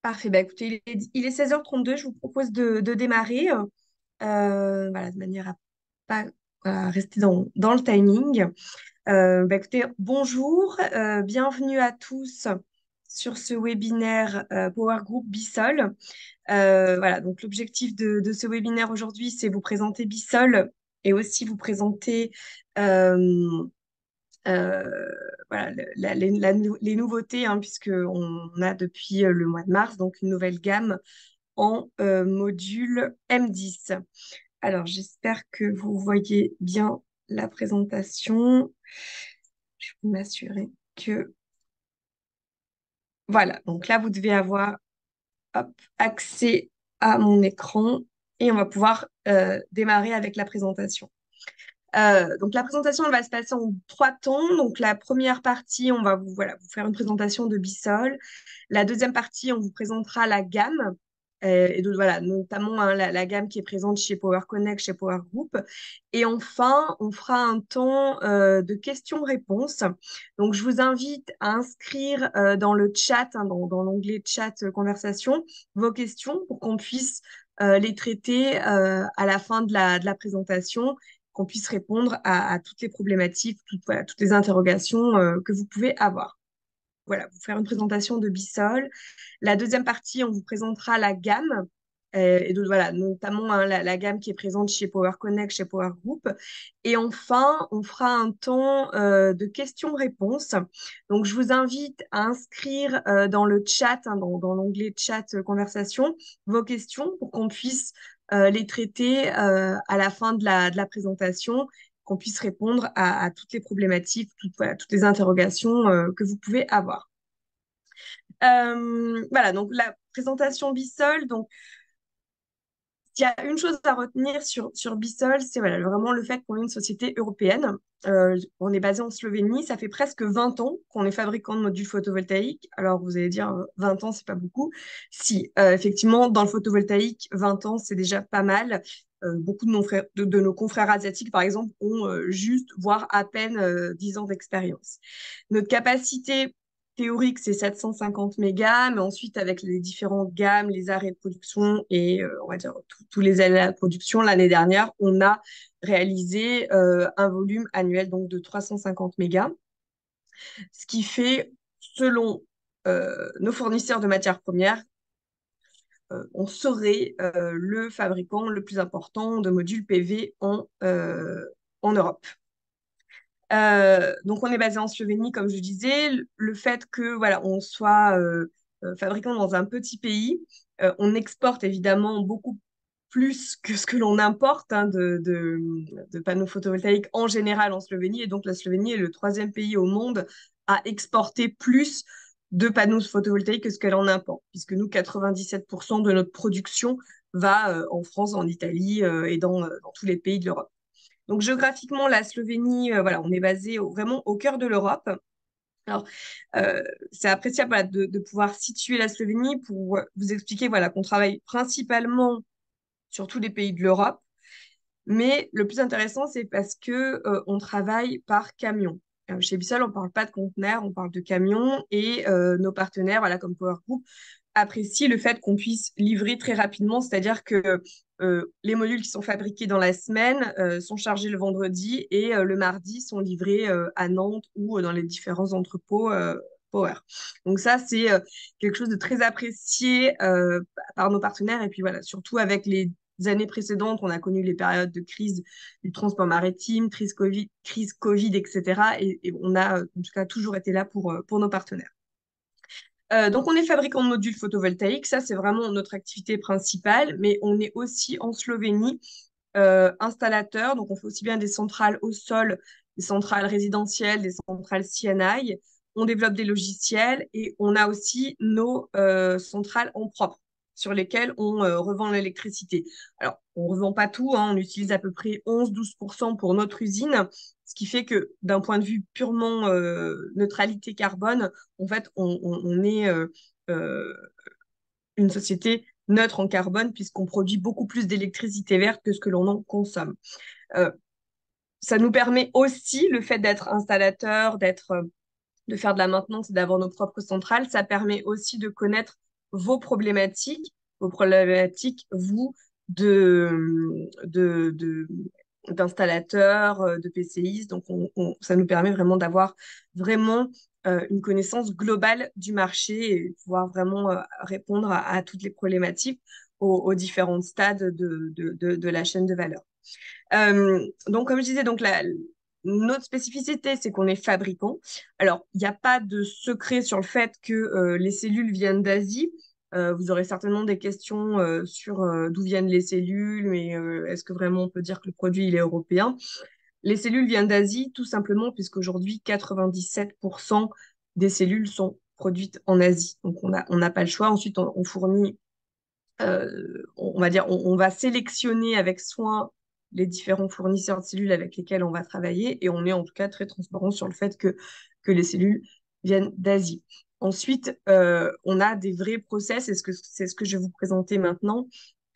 Parfait. Bah, écoutez, il est 16h32. Je vous propose de démarrer voilà, de manière à pas rester dans le timing. Bah, écoutez, bonjour, bienvenue à tous sur ce webinaire Power Group Bissol. Voilà, donc l'objectif de ce webinaire aujourd'hui, c'est vous présenter Bissol et aussi vous présenter euh, voilà, les nouveautés, hein, puisqu'on a depuis le mois de mars donc une nouvelle gamme en module M10. Alors, j'espère que vous voyez bien la présentation. Je vais m'assurer que... Voilà, donc là, vous devez avoir hop, accès à mon écran et on va pouvoir démarrer avec la présentation. Donc la présentation, elle va se passer en trois temps. Donc la première partie, on va vous faire une présentation de Bissol. La deuxième partie, on vous présentera la gamme, et donc, voilà, notamment hein, la gamme qui est présente chez Power Connect, chez Power Group. Et enfin, on fera un temps de questions-réponses. Donc je vous invite à inscrire dans le chat, hein, dans l'onglet chat conversation, vos questions pour qu'on puisse les traiter à la fin de la présentation, qu'on puisse répondre à toutes les problématiques, voilà, toutes les interrogations que vous pouvez avoir. Voilà, vous faire une présentation de Bissol. La deuxième partie, on vous présentera la gamme, et donc, voilà, notamment hein, la gamme qui est présente chez Power Connect, chez Power Group. Et enfin, on fera un temps de questions-réponses. Donc, je vous invite à inscrire dans le chat, hein, dans l'onglet chat conversation, vos questions pour qu'on puisse les traiter à la fin de la présentation, qu'on puisse répondre à toutes les problématiques, voilà, toutes les interrogations que vous pouvez avoir. Voilà, donc la présentation Bissol. Donc, il y a une chose à retenir sur Bissol, c'est voilà, vraiment le fait qu'on est une société européenne. On est basé en Slovénie. Ça fait presque 20 ans qu'on est fabricant de modules photovoltaïques. Alors, vous allez dire, 20 ans, c'est pas beaucoup. Si, effectivement, dans le photovoltaïque, 20 ans, c'est déjà pas mal. Beaucoup de nos confrères asiatiques, par exemple, ont juste, voire à peine 10 ans d'expérience. Notre capacité théorique, c'est 750 mégas, mais ensuite, avec les différentes gammes, les arrêts de production et, on va dire, tous les aléas de production, l'année dernière, on a réalisé un volume annuel donc, de 350 mégas, ce qui fait, selon nos fournisseurs de matières premières, on serait le fabricant le plus important de modules PV en Europe. Donc, on est basé en Slovénie, comme je disais. Le fait que voilà, on soit fabricant dans un petit pays, on exporte évidemment beaucoup plus que ce que l'on importe hein, de panneaux photovoltaïques en général en Slovénie. Et donc, la Slovénie est le troisième pays au monde à exporter plus de panneaux photovoltaïques que ce qu'elle en importe, puisque nous, 97% de notre production va en France, en Italie et dans tous les pays de l'Europe. Donc géographiquement, la Slovénie, voilà, on est basé vraiment au cœur de l'Europe. Alors, euh, c'est appréciable voilà, de pouvoir situer la Slovénie pour vous expliquer voilà, qu'on travaille principalement sur tous les pays de l'Europe. Mais le plus intéressant, c'est parce que on travaille par camion. Chez Bissol, on ne parle pas de conteneurs, on parle de camions et nos partenaires, voilà, comme Power Group, apprécient le fait qu'on puisse livrer très rapidement, c'est-à-dire que les modules qui sont fabriqués dans la semaine sont chargés le vendredi et le mardi sont livrés à Nantes ou dans les différents entrepôts Power. Donc ça, c'est quelque chose de très apprécié par nos partenaires et puis voilà, surtout avec les années précédentes, on a connu les périodes de crise du transport maritime, crise Covid, etc. Et on a en tout cas toujours été là pour nos partenaires. Donc, on est fabricant de modules photovoltaïques, ça c'est vraiment notre activité principale, mais on est aussi en Slovénie installateur, donc on fait aussi bien des centrales au sol, des centrales résidentielles, des centrales CNI, on développe des logiciels et on a aussi nos centrales en propre sur lesquelles on revend l'électricité. Alors, on ne revend pas tout, hein, on utilise à peu près 11-12% pour notre usine, ce qui fait que d'un point de vue purement neutralité carbone, en fait, on est euh, une société neutre en carbone puisqu'on produit beaucoup plus d'électricité verte que ce que l'on en consomme. Euh, Ça nous permet aussi, le fait d'être installateur, de faire de la maintenance et d'avoir nos propres centrales, ça permet aussi de connaître vos problématiques, vous, de, d'installateurs, de PCI. Donc, ça nous permet vraiment d'avoir vraiment une connaissance globale du marché et pouvoir vraiment répondre à toutes les problématiques aux différents stades de la chaîne de valeur. Donc, comme je disais, donc notre spécificité, c'est qu'on est fabricant. Alors, il n'y a pas de secret sur le fait que les cellules viennent d'Asie. Vous aurez certainement des questions sur d'où viennent les cellules, mais est-ce que vraiment on peut dire que le produit il est européen? Les cellules viennent d'Asie, tout simplement puisqu'aujourd'hui, 97% des cellules sont produites en Asie. Donc, on n'a pas le choix. Ensuite, on fournit on va dire, on va sélectionner avec soin les différents fournisseurs de cellules avec lesquels on va travailler et on est en tout cas très transparent sur le fait que les cellules viennent d'Asie. Ensuite, on a des vrais process, et c'est ce que je vais vous présenter maintenant.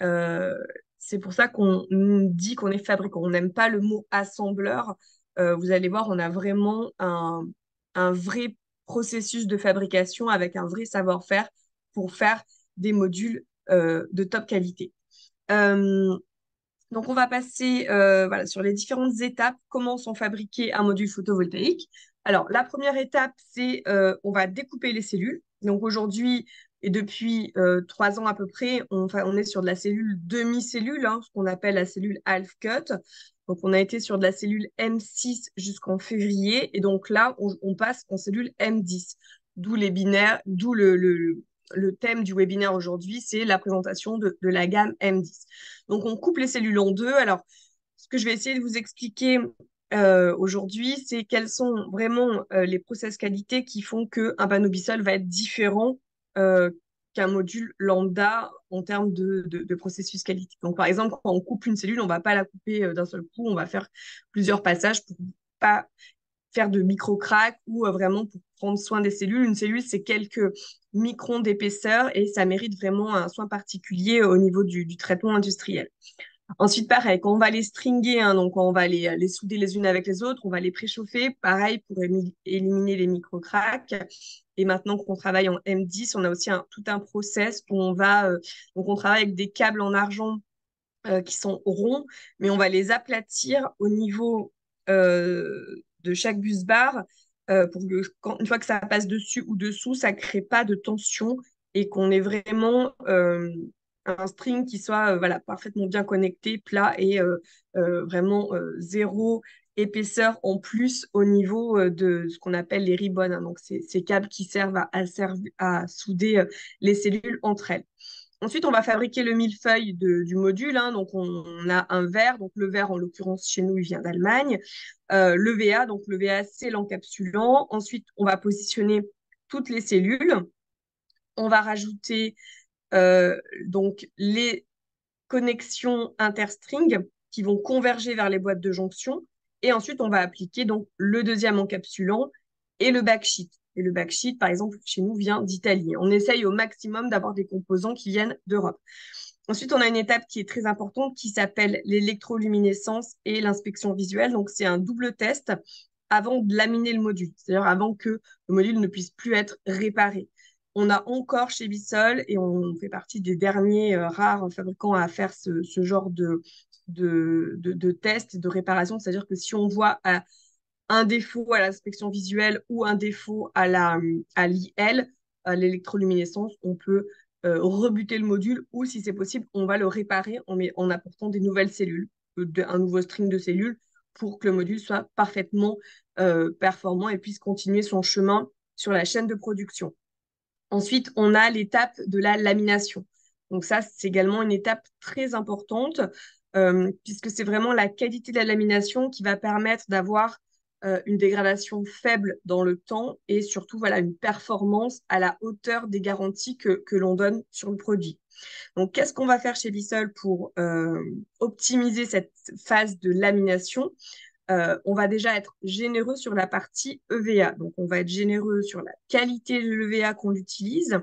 Euh, c'est pour ça qu'on dit qu'on est fabricant. On n'aime pas le mot assembleur. Vous allez voir, on a vraiment un vrai processus de fabrication avec un vrai savoir-faire pour faire des modules de top qualité. Euh, donc, on va passer voilà, sur les différentes étapes, comment sont fabriqués un module photovoltaïque. Alors, la première étape, c'est on va découper les cellules. Donc, aujourd'hui, et depuis 3 ans à peu près, on est sur de la cellule demi-cellule, hein, ce qu'on appelle la cellule half-cut. Donc, on a été sur de la cellule M6 jusqu'en février. Et donc là, on passe en cellule M10. D'où les binaires, d'où le thème du webinaire aujourd'hui, c'est la présentation de la gamme M10. Donc, on coupe les cellules en deux. Alors, ce que je vais essayer de vous expliquer aujourd'hui, c'est quels sont vraiment les process qualité qui font qu'un panneau bisol va être différent euh, qu'un module lambda en termes de processus qualité. Donc, par exemple, quand on coupe une cellule, on ne va pas la couper d'un seul coup, on va faire plusieurs passages pour pas faire de micro-cracks ou vraiment pour prendre soin des cellules. Une cellule, c'est quelques microns d'épaisseur et ça mérite vraiment un soin particulier au niveau du traitement industriel. Ensuite, pareil, quand on va les stringer, hein, donc quand on va les souder les unes avec les autres, on va les préchauffer, pareil, pour éliminer les micro-cracks. Et maintenant qu'on travaille en M10, on a aussi tout un process où donc on travaille avec des câbles en argent qui sont ronds, mais on va les aplatir au niveau de chaque bus bar pour que une fois que ça passe dessus ou dessous, ça ne crée pas de tension et qu'on ait vraiment un string qui soit voilà, parfaitement bien connecté, plat et vraiment zéro épaisseur en plus au niveau de ce qu'on appelle les ribbons, hein. Donc, ces câbles qui servent à souder les cellules entre elles. Ensuite, on va fabriquer le millefeuille du module, hein. Donc, on a un verre. Donc, le verre, en l'occurrence, chez nous, il vient d'Allemagne. Le VA, donc le VA, c'est l'encapsulant. Ensuite, on va positionner toutes les cellules. On va rajouter donc les connexions interstring qui vont converger vers les boîtes de jonction. Et ensuite, on va appliquer donc le deuxième encapsulant et le backsheet. Et le backsheet, par exemple, chez nous, vient d'Italie. On essaye au maximum d'avoir des composants qui viennent d'Europe. Ensuite, on a une étape qui est très importante qui s'appelle l'électroluminescence et l'inspection visuelle. Donc, c'est un double test avant de laminer le module, c'est-à-dire avant que le module ne puisse plus être réparé. On a encore chez Bissol, et on fait partie des derniers rares fabricants à faire ce genre de test et de réparation. C'est-à-dire que si on voit un défaut à l'inspection visuelle ou un défaut à l'IL, à l'électroluminescence, on peut rebuter le module ou, si c'est possible, on va le réparer en apportant des nouvelles cellules, un nouveau string de cellules pour que le module soit parfaitement performant et puisse continuer son chemin sur la chaîne de production. Ensuite, on a l'étape de la lamination. Donc ça, c'est également une étape très importante puisque c'est vraiment la qualité de la lamination qui va permettre d'avoir une dégradation faible dans le temps et surtout voilà, une performance à la hauteur des garanties que l'on donne sur le produit. Donc, qu'est-ce qu'on va faire chez Bissol pour optimiser cette phase de lamination? On va déjà être généreux sur la partie EVA. Donc, on va être généreux sur la qualité de l'EVA qu'on utilise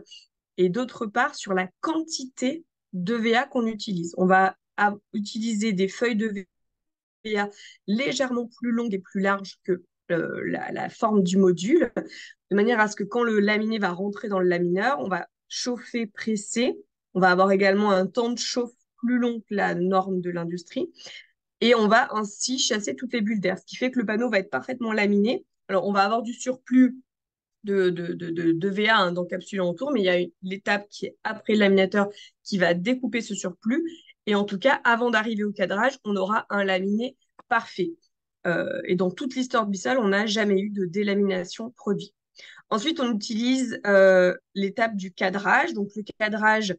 et d'autre part sur la quantité d'EVA qu'on utilise. On va utiliser des feuilles d'EVA légèrement plus longues et plus larges que la forme du module, de manière à ce que quand le laminé va rentrer dans le lamineur, on va chauffer, presser. On va avoir également un temps de chauffe plus long que la norme de l'industrie. Et on va ainsi chasser toutes les bulles d'air, ce qui fait que le panneau va être parfaitement laminé. Alors, on va avoir du surplus de VA d'encapsulant autour, mais il y a l'étape qui est après le laminateur qui va découper ce surplus. Et en tout cas, avant d'arriver au cadrage, on aura un laminé parfait. Et dans toute l'histoire de Bissol, on n'a jamais eu de délamination produit. Ensuite, on utilise l'étape du cadrage. Donc, le cadrage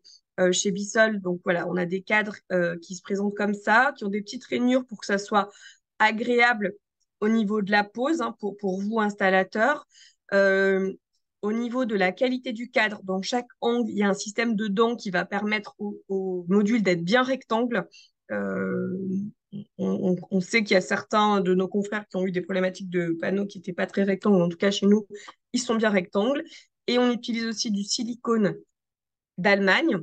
chez Bissol, donc voilà, on a des cadres qui se présentent comme ça, qui ont des petites rainures pour que ça soit agréable au niveau de la pose pour vous, installateurs. Euh, Au niveau de la qualité du cadre, dans chaque angle, il y a un système de dents qui va permettre au module d'être bien rectangle. Euh, on sait qu'il y a certains de nos confrères qui ont eu des problématiques de panneaux qui n'étaient pas très rectangles. En tout cas, chez nous, ils sont bien rectangles. Et on utilise aussi du silicone d'Allemagne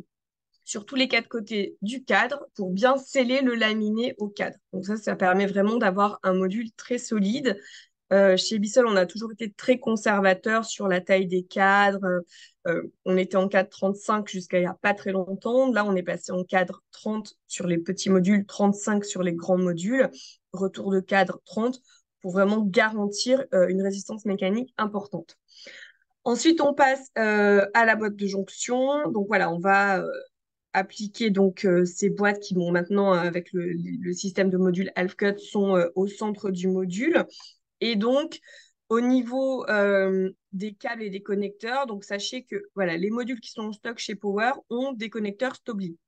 sur tous les quatre côtés du cadre pour bien sceller le laminé au cadre. Donc ça permet vraiment d'avoir un module très solide. Chez Bissell, on a toujours été très conservateur sur la taille des cadres. On était en cadre 35 jusqu'à il n'y a pas très longtemps. Là, on est passé en cadre 30 sur les petits modules, 35 sur les grands modules. Retour de cadre 30 pour vraiment garantir une résistance mécanique importante. Ensuite, on passe à la boîte de jonction. Donc voilà, on va appliquer donc ces boîtes qui vont maintenant avec le système de module half-cut sont au centre du module. Et donc, au niveau des câbles et des connecteurs, donc sachez que voilà, les modules qui sont en stock chez Power ont des connecteurs Stobli.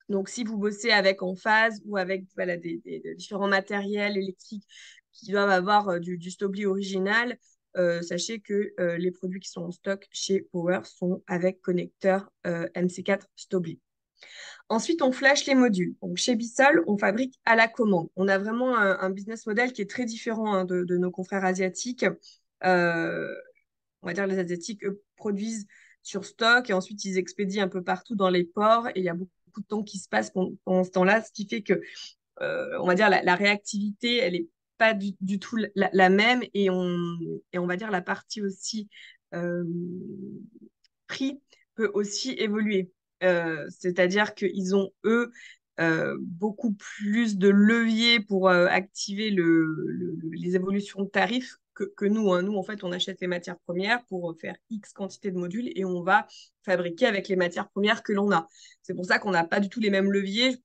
Donc, si vous bossez avec en phase ou avec voilà, des différents matériels électriques qui doivent avoir du Stobli original, sachez que les produits qui sont en stock chez Power sont avec connecteur MC4 Stobli. Ensuite, on flash les modules. Donc, chez Bissol, on fabrique à la commande. On a vraiment un business model qui est très différent de nos confrères asiatiques. Euh, on va dire les Asiatiques, eux, produisent sur stock et ensuite ils expédient un peu partout dans les ports et il y a beaucoup de temps qui se passe pendant ce temps-là, ce qui fait que, on va dire, la réactivité, elle n'est pas du tout la même et on va dire la partie aussi euh, prix peut aussi évoluer. C'est-à-dire qu'ils ont, eux, beaucoup plus de leviers pour activer les évolutions de tarifs que nous. Hein. Nous, en fait, on achète les matières premières pour faire X quantité de modules et on va fabriquer avec les matières premières que l'on a. C'est pour ça qu'on n'a pas du tout les mêmes leviers.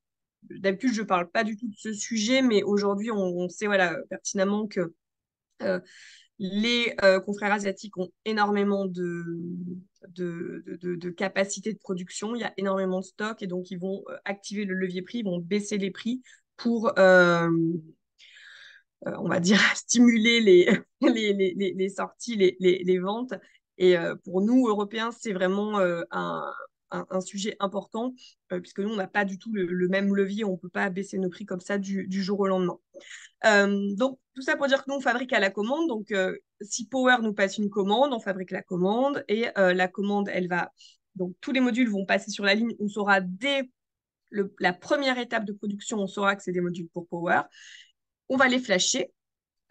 D'habitude, je ne parle pas du tout de ce sujet, mais aujourd'hui, on sait voilà, pertinemment que euh, les confrères asiatiques ont énormément de capacité de production, il y a énormément de stock et donc ils vont activer le levier prix, ils vont baisser les prix pour, on va dire, stimuler les sorties, les ventes. Et pour nous, Européens, c'est vraiment un sujet important puisque nous, on n'a pas du tout le même levier, on ne peut pas baisser nos prix comme ça du jour au lendemain. Donc, tout ça pour dire que nous, on fabrique à la commande. Donc, si Power nous passe une commande, on fabrique la commande et la commande, elle va. Donc, tous les modules vont passer sur la ligne. On saura dès la première étape de production, on saura que c'est des modules pour Power. On va les flasher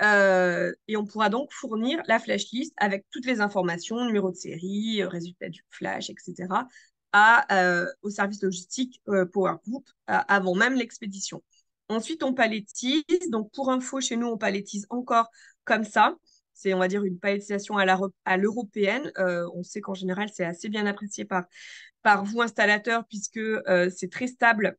et on pourra donc fournir la flash list avec toutes les informations, numéro de série, résultat du flash, etc., au service logistique Power Group avant même l'expédition. Ensuite, on paletise. Donc, pour info, chez nous, on paletise encore comme ça. C'est, on va dire, une palettisation à l'européenne. On sait qu'en général, c'est assez bien apprécié par vous, installateurs, puisque c'est très stable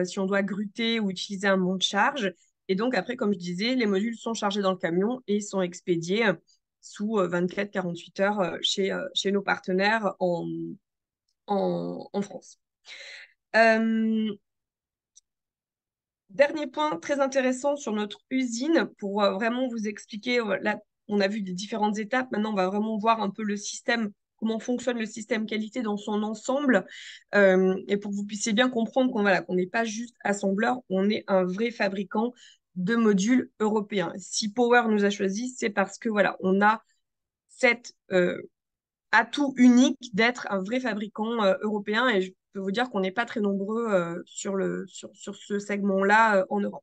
si on doit gruter ou utiliser un monte-charge. Et donc, après, comme je disais, les modules sont chargés dans le camion et sont expédiés sous 24-48 heures chez nos partenaires en France. Euh, Dernier point très intéressant sur notre usine pour vraiment vous expliquer, là, on a vu les différentes étapes, maintenant on va vraiment voir un peu le système, comment fonctionne le système qualité dans son ensemble, et pour que vous puissiez bien comprendre qu'on n'est pas juste assembleur, on est un vrai fabricant de modules européens. Si Power nous a choisis, c'est parce que voilà, on a cette atout unique d'être un vrai fabricant européen et je peux vous dire qu'on n'est pas très nombreux sur ce segment-là en Europe.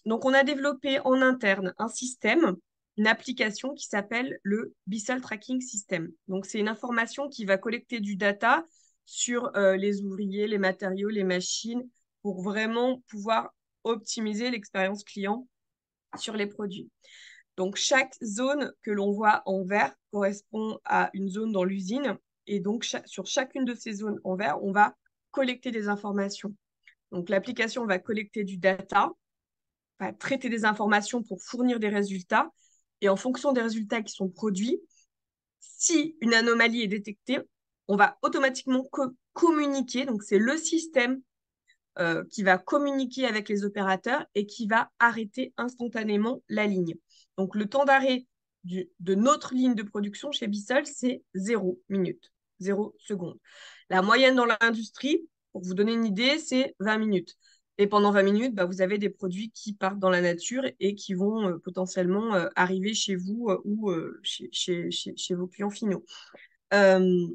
Donc, on a développé en interne un système une application qui s'appelle le Bissell Tracking System. Donc, c'est une information qui va collecter du data sur les ouvriers, les matériaux, les machines, pour vraiment pouvoir optimiser l'expérience client sur les produits. Donc, chaque zone que l'on voit en vert correspond à une zone dans l'usine. Et donc, sur chacune de ces zones en vert, on va collecter des informations. Donc, l'application va collecter du data, va traiter des informations pour fournir des résultats. Et en fonction des résultats qui sont produits, si une anomalie est détectée, on va automatiquement communiquer. Donc, c'est le système qui va communiquer avec les opérateurs et qui va arrêter instantanément la ligne. Donc, le temps d'arrêt de notre ligne de production chez Bissell, c'est 0 minute, 0 seconde. La moyenne dans l'industrie, pour vous donner une idée, c'est 20 minutes. Et pendant 20 minutes, bah, vous avez des produits qui partent dans la nature et qui vont potentiellement arriver chez vous ou chez vos clients finaux. Euh,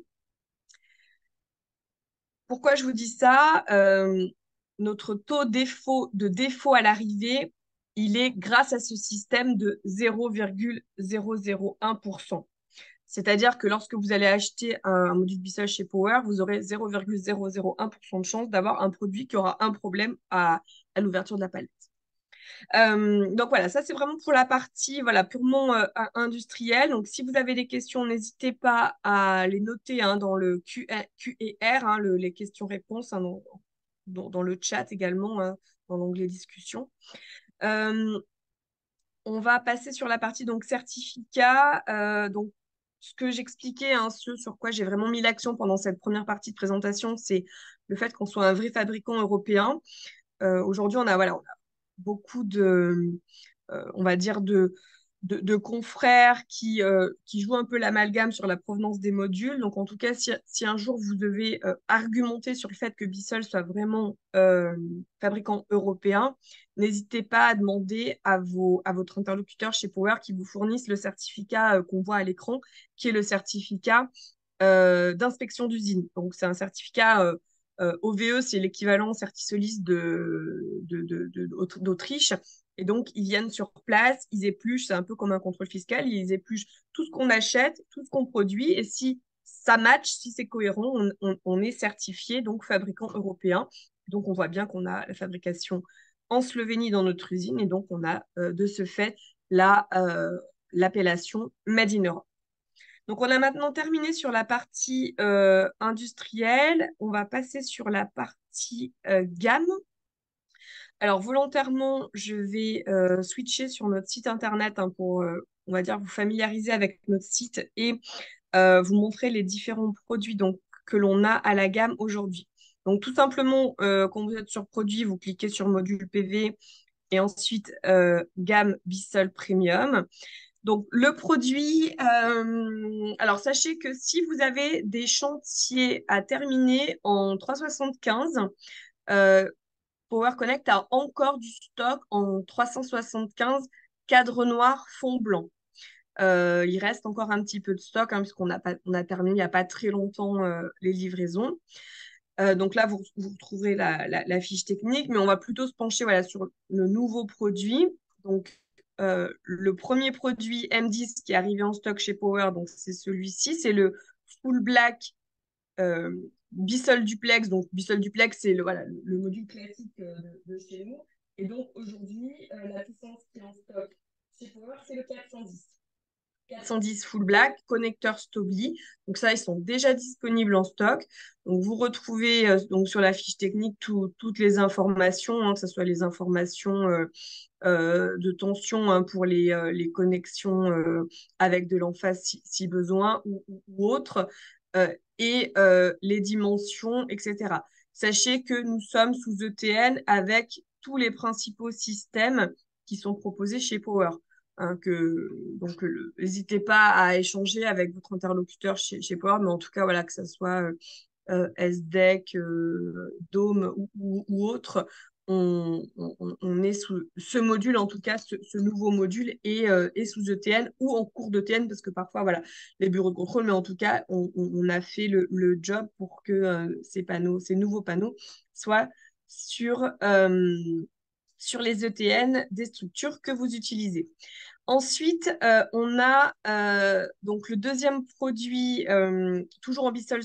Pourquoi je vous dis ça? Notre taux de défaut à l'arrivée, il est grâce à ce système de 0,001%. C'est-à-dire que lorsque vous allez acheter un module Bissell chez Power, vous aurez 0,001% de chance d'avoir un produit qui aura un problème à l'ouverture de la palette. Donc voilà, ça c'est vraiment pour la partie voilà, purement industrielle. Donc si vous avez des questions, n'hésitez pas à les noter hein, dans le Q&R, hein, les questions-réponses, hein, dans le chat également, hein, dans l'onglet discussion. On va passer sur la partie donc certificat. Donc ce que j'expliquais, hein, ce sur quoi j'ai vraiment mis l'accent pendant cette première partie de présentation, c'est le fait qu'on soit un vrai fabricant européen. Aujourd'hui, on a beaucoup on va dire, de confrères qui jouent un peu l'amalgame sur la provenance des modules. Donc, en tout cas, si un jour vous devez argumenter sur le fait que Bissell soit vraiment fabricant européen, n'hésitez pas à demander à votre interlocuteur chez Power qui vous fournisse le certificat qu'on voit à l'écran, qui est le certificat d'inspection d'usine. Donc, c'est un certificat OVE, c'est l'équivalent Certisolis d'Autriche. Et donc, ils viennent sur place, ils épluchent, c'est un peu comme un contrôle fiscal, ils épluchent tout ce qu'on achète, tout ce qu'on produit. Et si ça match, si c'est cohérent, on est certifié, donc fabricant européen. Donc, on voit bien qu'on a la fabrication en Slovénie dans notre usine. Et donc, on a de ce fait l'appellation Made in Europe. Donc, on a maintenant terminé sur la partie industrielle. On va passer sur la partie gamme. Alors, volontairement, je vais switcher sur notre site internet hein, pour, on va dire, vous familiariser avec notre site et vous montrer les différents produits donc, que l'on a à la gamme aujourd'hui. Donc, tout simplement, quand vous êtes sur produit, vous cliquez sur module PV et ensuite gamme Bissell Premium. Donc, le produit, alors sachez que si vous avez des chantiers à terminer en 375, euh, Power Connect a encore du stock en 375 cadre noir fond blanc. Il reste encore un petit peu de stock hein, puisqu'on on a terminé il n'y a pas très longtemps les livraisons. Donc là, vous retrouverez la fiche technique, mais on va plutôt se pencher voilà, sur le nouveau produit. Donc, le premier produit M10 qui est arrivé en stock chez Power, donc c'est celui-ci, c'est le Full Black euh, Bissell Duplex. Donc, Bissell Duplex, c'est voilà, le module classique de chez nous. Et donc, aujourd'hui, la puissance qui est en stock chez Power, c'est le 410. 410 full black, connecteur Stobli. Donc ça, ils sont déjà disponibles en stock. Donc vous retrouvez donc sur la fiche technique toutes les informations, hein, que ce soit les informations de tension hein, pour les connexions avec de l'emphase si besoin ou autre, et les dimensions, etc. Sachez que nous sommes sous ETN avec tous les principaux systèmes qui sont proposés chez Power. Hein, donc, n'hésitez pas à échanger avec votre interlocuteur chez Power, mais en tout cas, voilà, que ce soit SDEC, Dome ou autre, on est sous ce module, en tout cas, ce nouveau module est sous ETN ou en cours d'ETN, parce que parfois, voilà, les bureaux de contrôle, mais en tout cas, on a fait le job pour que ces nouveaux panneaux soient sur les ETN des structures que vous utilisez. Ensuite, on a donc le deuxième produit, toujours en bissol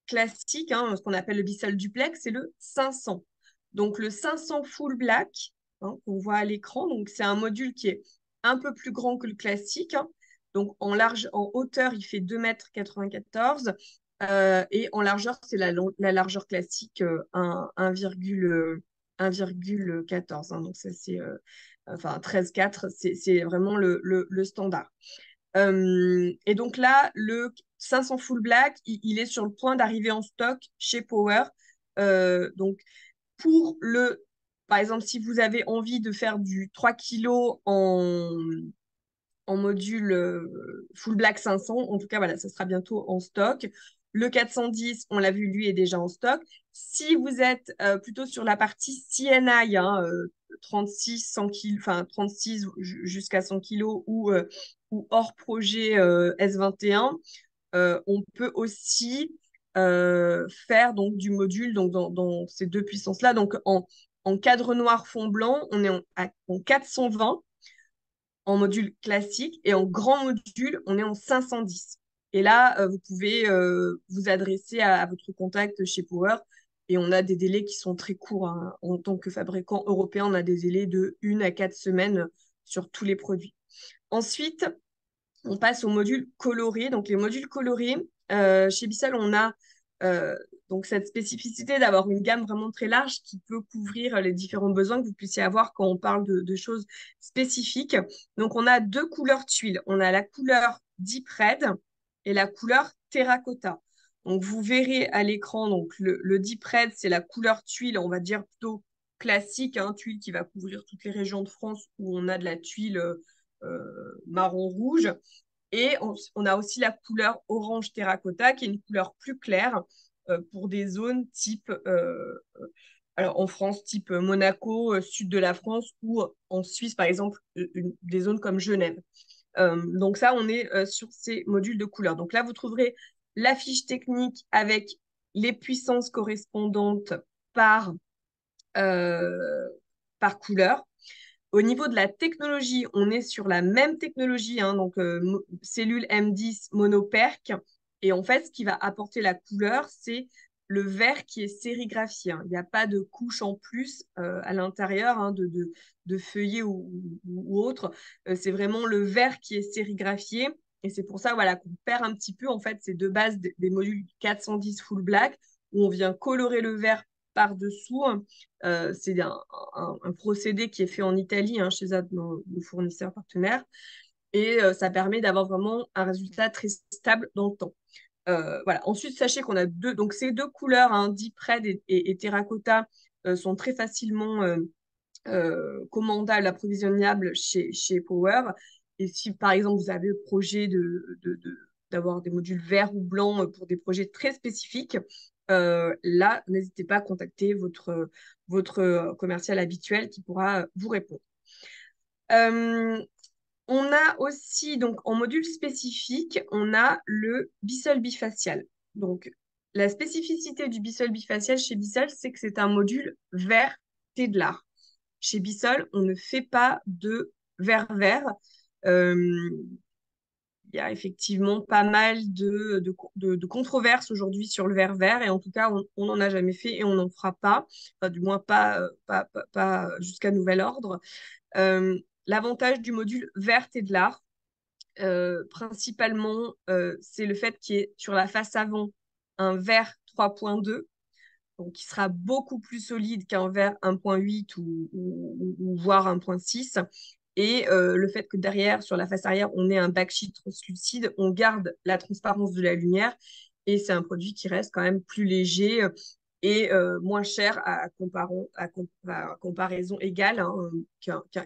classique, hein, ce qu'on appelle le bissol duplex, c'est le 500. Donc le 500 full black, hein, qu'on voit à l'écran, donc c'est un module qui est un peu plus grand que le classique, hein. Donc en hauteur, il fait 2,94 m et en largeur, c'est la largeur classique 1,14, hein. Donc ça c'est enfin 13,4, c'est vraiment le standard. Et donc là, le 500 Full Black, il est sur le point d'arriver en stock chez Power. Donc, par exemple, si vous avez envie de faire du 3 kilos en module Full Black 500, en tout cas, voilà, ça sera bientôt en stock. Le 410, on l'a vu, lui est déjà en stock. Si vous êtes plutôt sur la partie CNI, hein, 36, 100 kg, enfin 36 jusqu'à 100 kilos ou hors projet S21, on peut aussi faire donc du module donc dans ces deux puissances-là. Donc en cadre noir fond blanc, on est en 420 en module classique et en grand module, on est en 510. Et là, vous pouvez vous adresser à votre contact chez Power et on a des délais qui sont très courts, hein. En tant que fabricant européen, on a des délais de 1 à 4 semaines sur tous les produits. Ensuite, on passe aux modules colorés. Donc, les modules colorés, chez Bissell, on a euh, donc cette spécificité d'avoir une gamme vraiment très large qui peut couvrir les différents besoins que vous puissiez avoir quand on parle de choses spécifiques. Donc, on a deux couleurs tuiles. On a la couleur Deep Red et la couleur Terracotta. Donc, vous verrez à l'écran, donc le Deep Red, c'est la couleur tuile, on va dire plutôt classique, hein, tuile qui va couvrir toutes les régions de France où on a de la tuile marron-rouge. Et on a aussi la couleur orange terracotta, qui est une couleur plus claire pour des zones type, alors en France, type Monaco, sud de la France, ou en Suisse, par exemple, des zones comme Genève. Donc ça, on est sur ces modules de couleurs. Donc là, vous trouverez la fiche technique avec les puissances correspondantes par, euh, par couleur. Au niveau de la technologie, on est sur la même technologie, hein, donc cellule M10 monoperque. Et en fait, ce qui va apporter la couleur, c'est le verre qui est sérigraphié, hein. Il n'y a pas de couche en plus à l'intérieur, hein, de feuillet ou autre. C'est vraiment le verre qui est sérigraphié. Et c'est pour ça voilà, qu'on perd un petit peu en fait, ces deux bases des modules 410 full black, où on vient colorer le verre par-dessous. C'est un procédé qui est fait en Italie, hein, chez un de nos fournisseurs partenaires. Et ça permet d'avoir vraiment un résultat très stable dans le temps. Voilà. Ensuite, sachez qu'on a donc ces deux couleurs, hein, Deep Red et Terracotta, sont très facilement commandables, approvisionnables chez Power. Et si par exemple vous avez le projet d'avoir des modules verts ou blancs pour des projets très spécifiques, là, n'hésitez pas à contacter votre commercial habituel qui pourra vous répondre. Euh, on a aussi, donc en module spécifique, on a le Bissell bifacial. Donc, la spécificité du Bissell bifacial chez Bissell, c'est que c'est un module vert Tedlar. Chez Bissell, on ne fait pas de verre vert. Euh, il y a effectivement pas mal de controverses aujourd'hui sur le verre vert et en tout cas, on n'en a jamais fait et on n'en fera pas, enfin, du moins pas jusqu'à nouvel ordre. L'avantage du module vert et de l'art, principalement, c'est le fait qu'il y ait sur la face avant un verre 3.2, donc qui sera beaucoup plus solide qu'un verre 1.8 ou voire 1.6. Et le fait que derrière, sur la face arrière, on ait un backsheet translucide, on garde la transparence de la lumière et c'est un produit qui reste quand même plus léger et moins cher à comparaison égale, hein,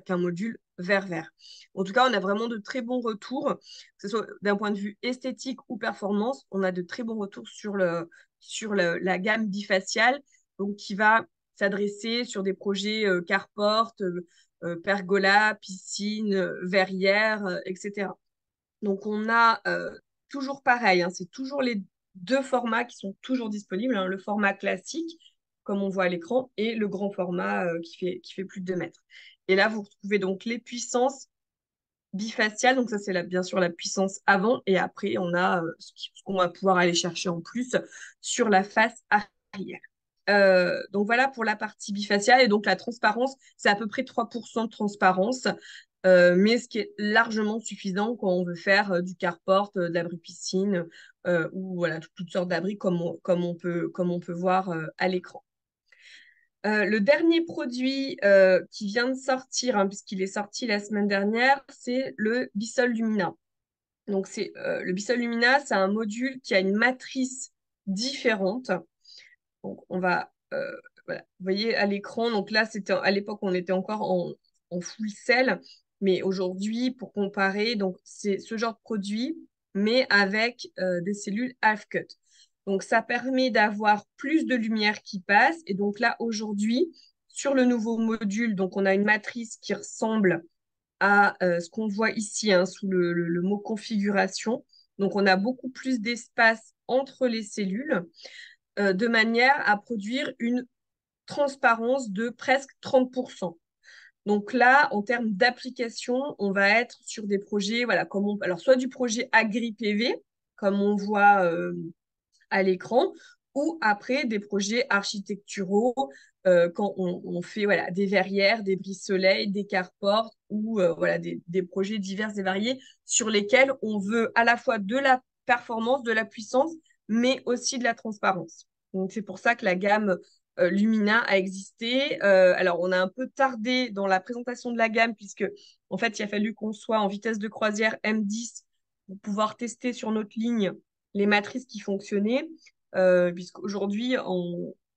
qu'un module vert-vert. En tout cas, on a vraiment de très bons retours, que ce soit d'un point de vue esthétique ou performance, on a de très bons retours sur la gamme bifaciale, donc qui va s'adresser sur des projets carport, pergola, piscine, verrière, etc. Donc on a toujours pareil, hein, c'est toujours les deux formats qui sont toujours disponibles, hein, le format classique, comme on voit à l'écran, et le grand format qui fait plus de 2 mètres. Et là, vous retrouvez donc les puissances bifacial, donc ça c'est bien sûr la puissance avant, et après on a ce qu'on va pouvoir aller chercher en plus sur la face arrière. Donc voilà pour la partie bifaciale, et donc la transparence, c'est à peu près 3% de transparence, mais ce qui est largement suffisant quand on veut faire du carport, de l'abri piscine, ou voilà, toutes sortes d'abris comme on peut voir à l'écran. Le dernier produit qui vient de sortir, hein, puisqu'il est sorti la semaine dernière, c'est le Bissol Lumina. Donc, le Bissol Lumina, c'est un module qui a une matrice différente. Donc, voilà. Vous voyez à l'écran, donc là, à l'époque, on était encore en full cell, mais aujourd'hui, pour comparer, donc c'est ce genre de produit, mais avec des cellules half-cut. Donc, ça permet d'avoir plus de lumière qui passe. Et donc là, aujourd'hui, sur le nouveau module, donc on a une matrice qui ressemble à ce qu'on voit ici, hein, sous le mot configuration. Donc, on a beaucoup plus d'espace entre les cellules, de manière à produire une transparence de presque 30%. Donc là, en termes d'application, on va être sur des projets, voilà, alors soit du projet agri-PV, comme on voit à l'écran, ou après des projets architecturaux, quand on fait voilà, des verrières, des brise-soleil, des carports, ou voilà, des projets divers et variés sur lesquels on veut à la fois de la performance, de la puissance, mais aussi de la transparence. Donc c'est pour ça que la gamme Lumina a existé. Alors on a un peu tardé dans la présentation de la gamme, puisque en fait il a fallu qu'on soit en vitesse de croisière M10 pour pouvoir tester sur notre ligne les matrices qui fonctionnaient, puisqu'aujourd'hui,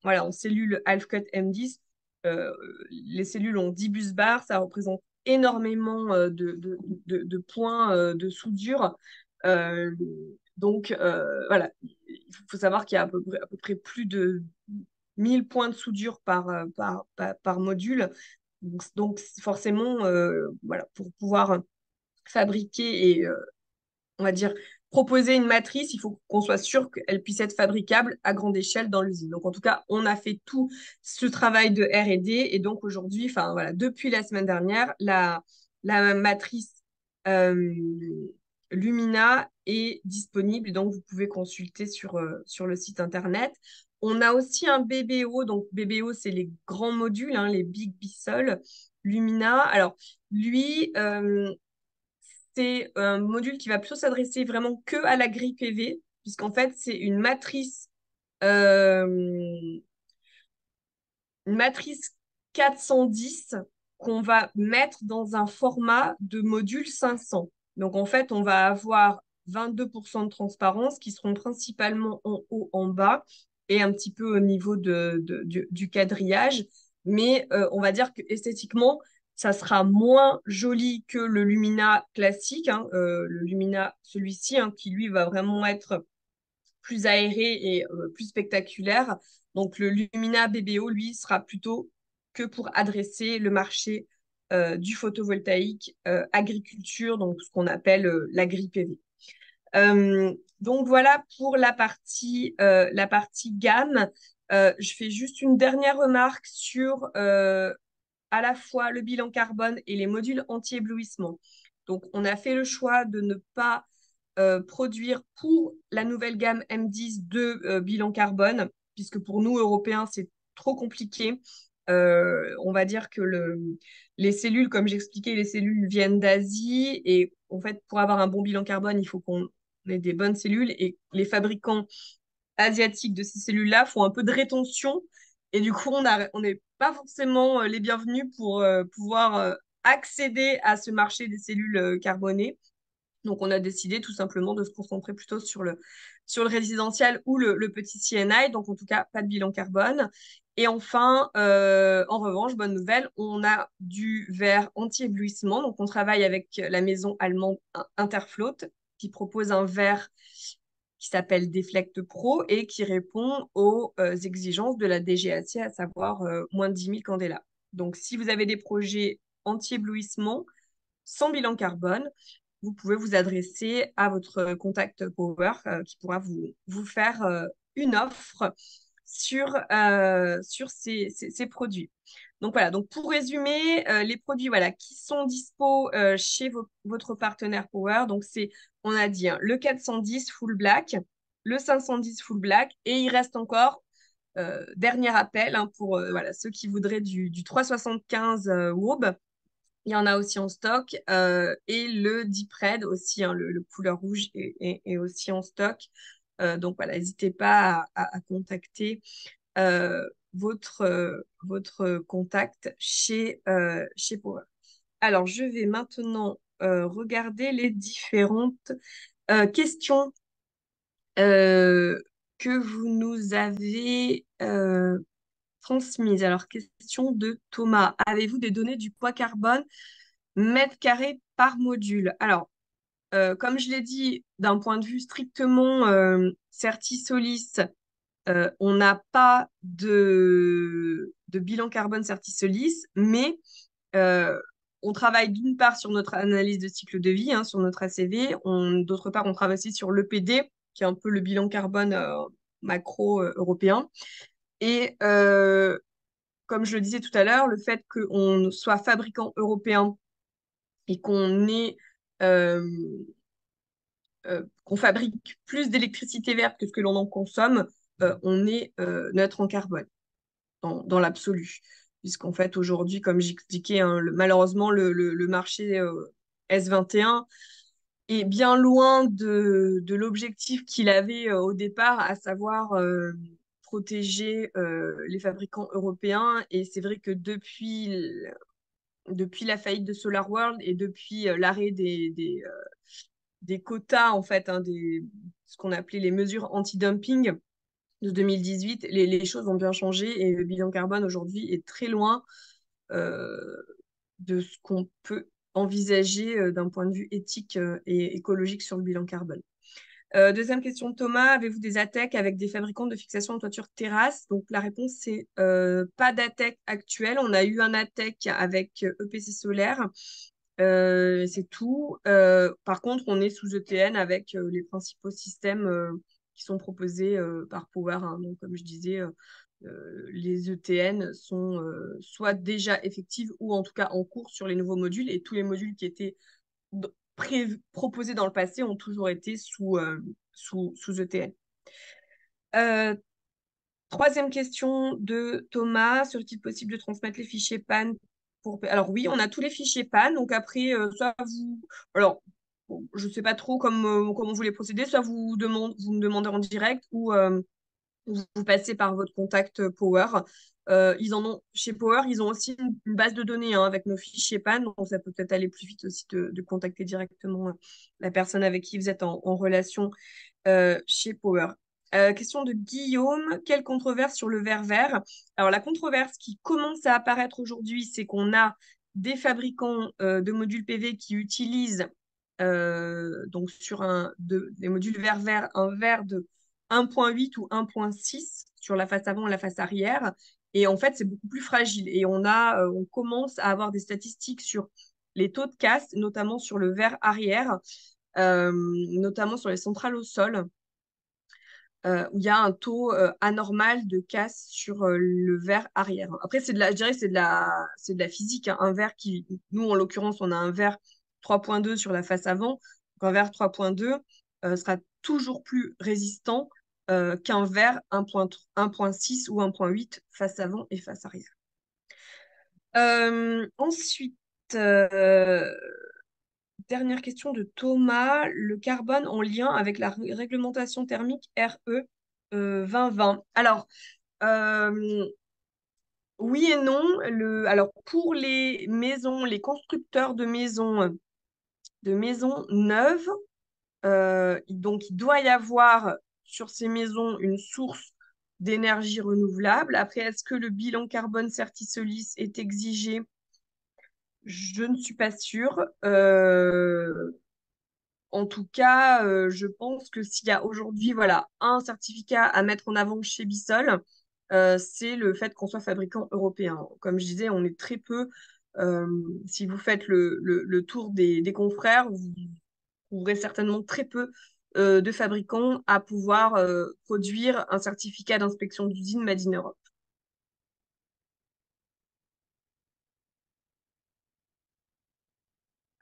voilà, en cellule Half-Cut M10, euh, les cellules ont 10 bus bars, ça représente énormément de points de soudure. Euh, donc, voilà, il faut savoir qu'il y a à peu près plus de 1000 points de soudure par module. Donc, forcément, voilà, pour pouvoir fabriquer et on va dire, proposer une matrice, il faut qu'on soit sûr qu'elle puisse être fabricable à grande échelle dans l'usine. Donc, en tout cas, on a fait tout ce travail de R&D. Et donc, aujourd'hui, enfin, voilà, depuis la semaine dernière, la matrice euh, Lumina est disponible. Donc, vous pouvez consulter sur le site Internet. On a aussi un BBO. Donc, BBO, c'est les grands modules, hein, les Big Bissol. Lumina, alors, lui, c'est un module qui va plutôt s'adresser vraiment que à la grille PV, puisqu'en fait, c'est euh, une matrice 410 qu'on va mettre dans un format de module 500. Donc, en fait, on va avoir 22% de transparence qui seront principalement en haut, en bas et un petit peu au niveau du quadrillage. Mais on va dire que esthétiquement, ça sera moins joli que le Lumina classique, hein, le Lumina, celui-ci, hein, qui lui va vraiment être plus aéré et plus spectaculaire. Donc le Lumina BBO, lui, sera plutôt que pour adresser le marché du photovoltaïque agriculture, donc ce qu'on appelle l'agri-PV. Donc voilà pour la partie gamme. Je fais juste une dernière remarque sur à la fois le bilan carbone et les modules anti-éblouissement. Donc, on a fait le choix de ne pas produire pour la nouvelle gamme M10 de bilan carbone, puisque pour nous, Européens, c'est trop compliqué. On va dire que les cellules, comme j'expliquais, les cellules viennent d'Asie et en fait, pour avoir un bon bilan carbone, il faut qu'on ait des bonnes cellules et les fabricants asiatiques de ces cellules-là font un peu de rétention et du coup, on n'est pas forcément les bienvenus pour pouvoir accéder à ce marché des cellules carbonées. Donc, on a décidé tout simplement de se concentrer plutôt sur le résidentiel ou le petit CNI. Donc, en tout cas, pas de bilan carbone. Et enfin, en revanche, bonne nouvelle, on a du verre anti-éblouissement. Donc, on travaille avec la maison allemande Interfloat qui propose un verre qui s'appelle Deflect Pro et qui répond aux exigences de la DGAC, à savoir moins de 10 000 candela. Donc, si vous avez des projets anti-éblouissement sans bilan carbone, vous pouvez vous adresser à votre contact Power qui pourra vous faire une offre sur ces produits. Donc voilà, donc pour résumer, les produits voilà, qui sont dispo chez votre partenaire Power, donc c'est, on a dit, hein, le 410 Full Black, le 510 Full Black, et il reste encore, dernier appel hein, pour voilà, ceux qui voudraient du 375 Wob. Il y en a aussi en stock. Et le Deep Red aussi, hein, le couleur rouge est aussi en stock. Donc voilà, n'hésitez pas à contacter votre contact chez Power. Alors, je vais maintenant regarder les différentes questions euh, que vous nous avez transmises. Alors, question de Thomas. Avez-vous des données du poids carbone mètre carré par module? Alors, comme je l'ai dit, d'un point de vue strictement Certisolis, on n'a pas de bilan carbone Certisolis, mais euh, on travaille d'une part sur notre analyse de cycle de vie, hein, sur notre ACV, d'autre part, on travaille aussi sur l'EPD, qui est un peu le bilan carbone macro européen. Et comme je le disais tout à l'heure, le fait qu'on soit fabricant européen et euh, qu'on fabrique plus d'électricité verte que ce que l'on en consomme, on est neutre en carbone dans l'absolu. Puisqu'en fait, aujourd'hui, comme j'expliquais, hein, malheureusement, le marché S21 est bien loin de l'objectif qu'il avait au départ, à savoir protéger les fabricants européens. Et c'est vrai que depuis la faillite de SolarWorld et depuis l'arrêt des quotas, en fait, hein, ce qu'on appelait les mesures anti-dumping de 2018, les choses ont bien changé et le bilan carbone aujourd'hui est très loin euh, de ce qu'on peut envisager d'un point de vue éthique et écologique sur le bilan carbone. Deuxième question de Thomas, avez-vous des ATEC avec des fabricants de fixation de toiture terrasse? Donc la réponse c'est pas d'ATEC actuel. On a eu un ATEC avec EPC solaire, c'est tout. Par contre, on est sous ETN avec les principaux systèmes qui sont proposés par Power, hein. Donc comme je disais, les ETN sont soit déjà effectives ou en tout cas en cours sur les nouveaux modules et tous les modules qui étaient proposés dans le passé ont toujours été sous ETN. Euh, Troisième question de Thomas, serait-il possible de transmettre les fichiers PAN pour... Alors oui, on a tous les fichiers PAN, donc après, soit vous... Alors, bon, je ne sais pas trop comment vous voulez procéder, soit vous me demandez en direct ou vous passez par votre contact Power. Ils en ont, chez Power, ils ont aussi une base de données hein, avec nos fichiers PAN, donc ça peut peut-être aller plus vite aussi de contacter directement la personne avec qui vous êtes en relation chez Power. Question de Guillaume, quelle controverse sur le verre vert? Alors la controverse qui commence à apparaître aujourd'hui, c'est qu'on a des fabricants de modules PV qui utilisent donc sur des modules verre vert un verre de 1,8 ou 1,6 sur la face avant et la face arrière. Et en fait, c'est beaucoup plus fragile. Et on commence à avoir des statistiques sur les taux de casse, notamment sur le verre arrière, notamment sur les centrales au sol où il y a un taux anormal de casse sur le verre arrière. Après, je dirais que c'est de la physique, hein. Un verre nous en l'occurrence, on a un verre 3,2 sur la face avant. Donc, un verre 3,2 sera toujours plus résistant qu'un verre 1,6 ou 1,8 face avant et face arrière. Ensuite, euh, dernière question de Thomas. Le carbone en lien avec la réglementation thermique RE 2020. Alors, euh, oui et non. Alors, pour les maisons, les constructeurs de maisons neuves, donc il doit y avoir sur ces maisons une source d'énergie renouvelable. Après, est-ce que le bilan carbone Certisolis est exigé? Je ne suis pas sûre. En tout cas, je pense que s'il y a aujourd'hui voilà, un certificat à mettre en avant chez Bissol, c'est le fait qu'on soit fabricant européen. Comme je disais, on est très peu. euh, Si vous faites le tour des confrères, vous trouverez certainement très peu de fabricants à pouvoir produire un certificat d'inspection d'usine Made in Europe.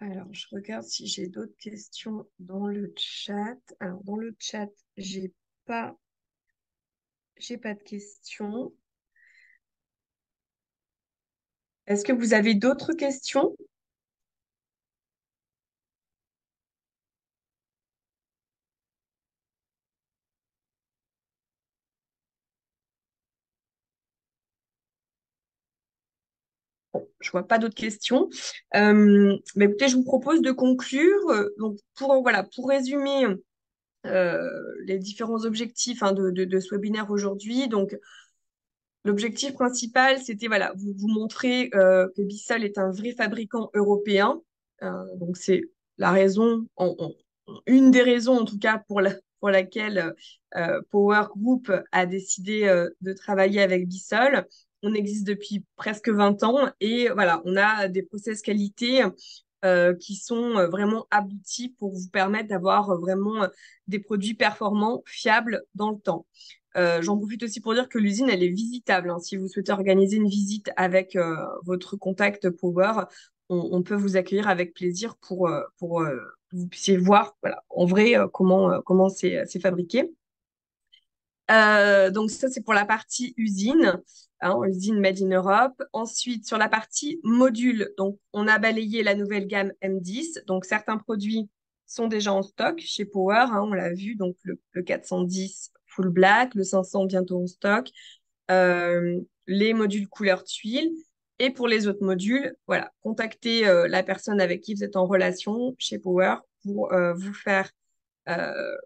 Alors, je regarde si j'ai d'autres questions dans le chat. Alors, dans le chat, pas, j'ai pas de questions. Est-ce que vous avez d'autres questions? Je vois pas d'autres questions. Mais écoutez, je vous propose de conclure. Donc, voilà, pour résumer euh, les différents objectifs hein, de ce webinaire aujourd'hui. Donc, l'objectif principal, c'était voilà, vous montrer que Bissell est un vrai fabricant européen. Donc, c'est la raison, une des raisons en tout cas pour laquelle Power Group a décidé de travailler avec Bissell. On existe depuis presque 20 ans et voilà, on a des process qualité qui sont vraiment aboutis pour vous permettre d'avoir vraiment des produits performants, fiables dans le temps. J'en profite aussi pour dire que l'usine, elle est visitable, hein. Si vous souhaitez organiser une visite avec votre contact Power, on peut vous accueillir avec plaisir pour que vous puissiez voir voilà, en vrai comment c'est fabriqué. Donc ça, c'est pour la partie usine, hein, usine Made in Europe. Ensuite, sur la partie module, donc on a balayé la nouvelle gamme M10. Donc certains produits sont déjà en stock chez Power, hein, on l'a vu, donc le 410 full black, le 500 bientôt en stock, les modules couleur tuile. Et pour les autres modules, voilà, contactez la personne avec qui vous êtes en relation chez Power pour vous faire euh,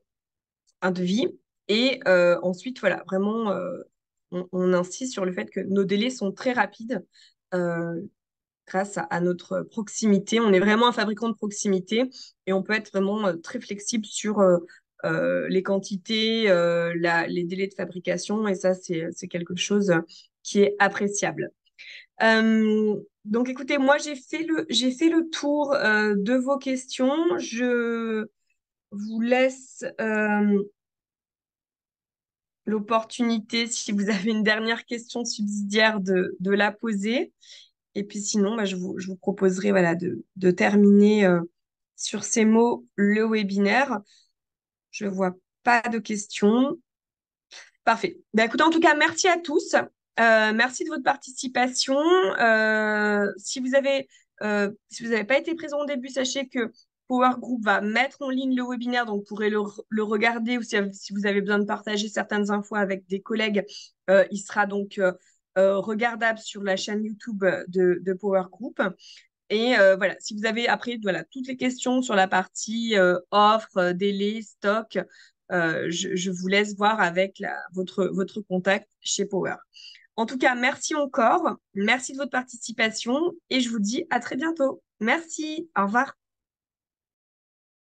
un devis. Et ensuite, voilà, vraiment, on insiste sur le fait que nos délais sont très rapides euh, grâce à notre proximité. On est vraiment un fabricant de proximité et on peut être vraiment très flexible sur les quantités, les délais de fabrication. Et ça, c'est quelque chose qui est appréciable. Donc, écoutez, moi, j'ai fait le tour de vos questions. Je vous laisse l'opportunité, si vous avez une dernière question subsidiaire, de la poser. Et puis sinon, bah, je vous proposerai voilà, de terminer sur ces mots le webinaire. Je vois pas de questions. Parfait. Bah, écoutez, en tout cas, merci à tous. Merci de votre participation. Si vous n'avez pas été présent au début, sachez que Power Group va mettre en ligne le webinaire, donc vous pourrez le regarder ou si vous avez besoin de partager certaines infos avec des collègues, il sera donc regardable sur la chaîne YouTube de Power Group. Et voilà, si vous avez après voilà, toutes les questions sur la partie offre, délai, stock, je vous laisse voir avec votre contact chez Power. En tout cas, merci encore, merci de votre participation et je vous dis à très bientôt. Merci, au revoir.